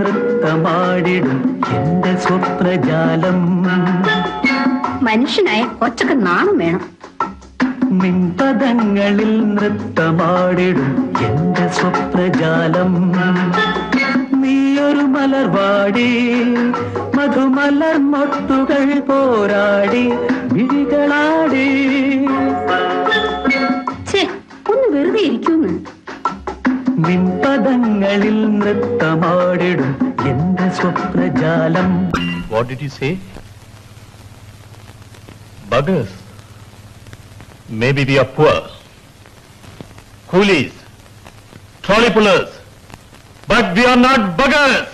നൃത്തമാടിടും എന്റെ സ്വപ്നജാലം. മനുഷ്യനായ കൊച്ചൊക്കെ നാണം വേണം. നിൻപദങ്ങളിൽ നൃത്തമാടിടും എന്റെ സ്വപ്നജാലം. നീയൊരു മലർവാടി മധുമലർ മൊട്ടുകൾ പോരാടി വിഴികളാടി. ഒന്ന് വെറുതെ ഇരിക്കുന്നു. നിൻപദങ്ങളിൽ നൃത്തമാടിടും എന്റെ സ്വപ്നജാലം. What did you say? Buggers. Maybe we are poor. Coolies. Trolley pullers. But we are not buggers.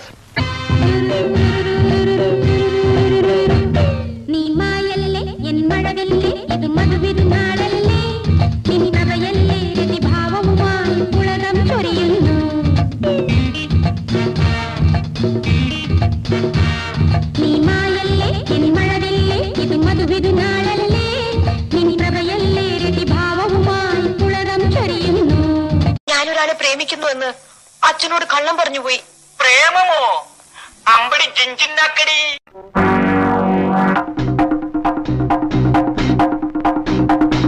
ഞാനൊരാളെ പ്രേമിക്കുന്നുവെന്ന് അച്ഛനോട് കള്ളം പറഞ്ഞുപോയി. പ്രേമമോ? അമ്പടി ജിഞ്ചിന്നാക്കടി.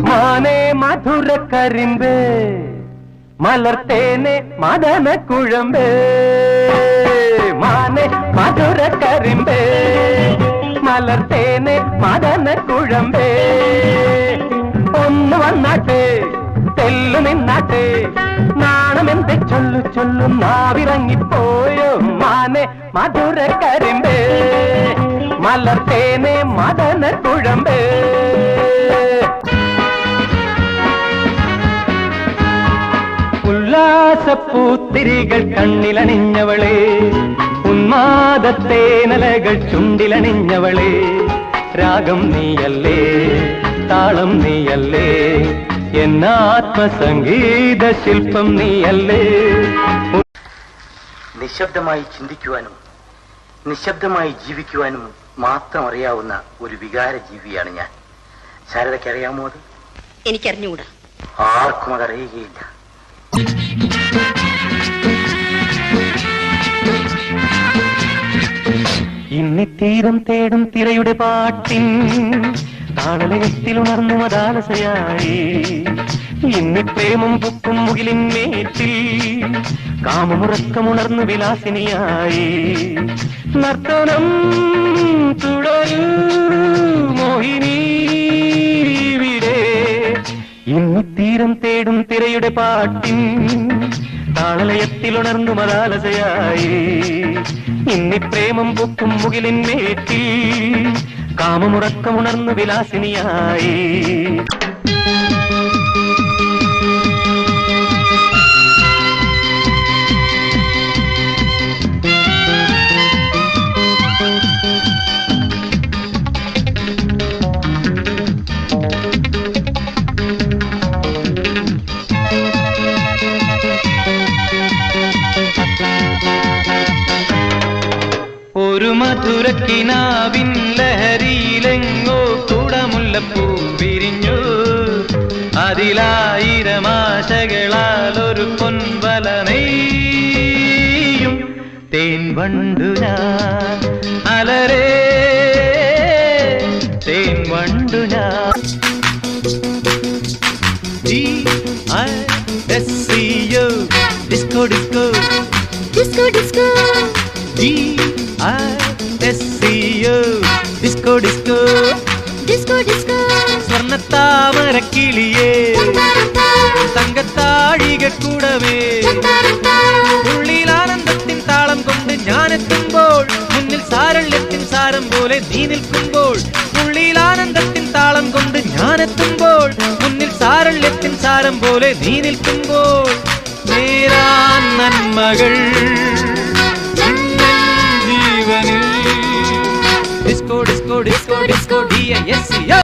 മാനേ മധുര കരിമ്പേ മലർത്തേനെ മദന കുഴമ്പേ. മാനേ മധുര കരിമ്പേ മലർത്തേനെ മദന കുഴമ്പേ. ഒന്ന് വന്നാട്ടെ തെല്ലു നിന്നാട്ടെ നാണമെന്തെ ചൊല്ലു ചൊല്ലു നാവിറങ്ങിപ്പോയോ. മാനെ മധുര കരിമ്പേ മലർത്തേനെ മദന കുഴമ്പേ. ഉല്ലാസപ്പൂത്തിരികൾ കണ്ണിലണിഞ്ഞവളെ ഉന്മാദത്തേനലകൾ ചുണ്ടിലണിഞ്ഞവളെ. രാഗം നീയല്ലേ താളം നീയല്ലേ എന്നാത്മസംഗീത ശില്പം നീയല്ലേ. നിശബ്ദമായി ചിന്തിക്കുവാനും നിശബ്ദമായി ജീവിക്കുവാനും മാത്രം അറിയാവുന്ന ഒരു വികാര ജീവിയാണ് ഞാൻ. ശാരദയ്ക്ക് അറിയാമോ അത്? എനിക്കറിഞ്ഞുകൂടാ. ആർക്കും അതറിയുകയില്ല. ഇന്നിത്തീരം തേടും തിരയുടെ പാട്ടിൻ താളലയത്തിലുണർന്നു മതാലസയായി. ഇന്നി പ്രേമം പൊക്കും മുകിലിന്മേറ്റിൽ കാമമുറക്കമുണർന്നു വിലാസിനിയായി. നർത്തനം തുടരൂ മോഹിനി വിടെ. ഇന്നിത്തീരം തേടും തിരയുടെ പാട്ടിൻ താളലയത്തിലുണർന്നു മതാലസയായി. ഇന്നി പ്രേമം പൊക്കും മുകിലിന്മേറ്റിൽ കാമമുറക്കമുണർന്നു വിലാസിനിയായി. ഒരു മധുരക്കിനാവിൻ ലഹരിയിലെങ്ങോ കുടമുല്ലപ്പൂ വിരിഞ്ഞു. അതിലായിരം ആശകളാൽ ഒരു പൊൻവല നെയ്യും തേൻ വണ്ടു ഞാൻ അലരേ തേൻ വണ്ടു ഞാൻ. DISCO disco disco disco disco. DISCO disco disco disco disco. സ്വർണ്ണത്താമരക്കിളിയേ തങ്കത്താഴികക്കൂടമേ. ഉള്ളിലാനന്ദത്തിൻ താളം കൊണ്ട് ഞാനെത്തുമ്പോൾ മുന്നിൽ സാരള്യത്തിൻ സാരം പോലെ നീ നിൽക്കുമ്പോൾ. ഉള്ളിലാനന്ദത്തിൻ താളം കൊണ്ട് ഞാനെത്തുമ്പോൾ മുന്നിൽ സാരള്യത്തിൻ സാരം പോലെ നീ നിൽക്കുമ്പോൾ. നേരാൻ നന്മകൾ ജീവനിൽ. Disco disco disco disco DISCO.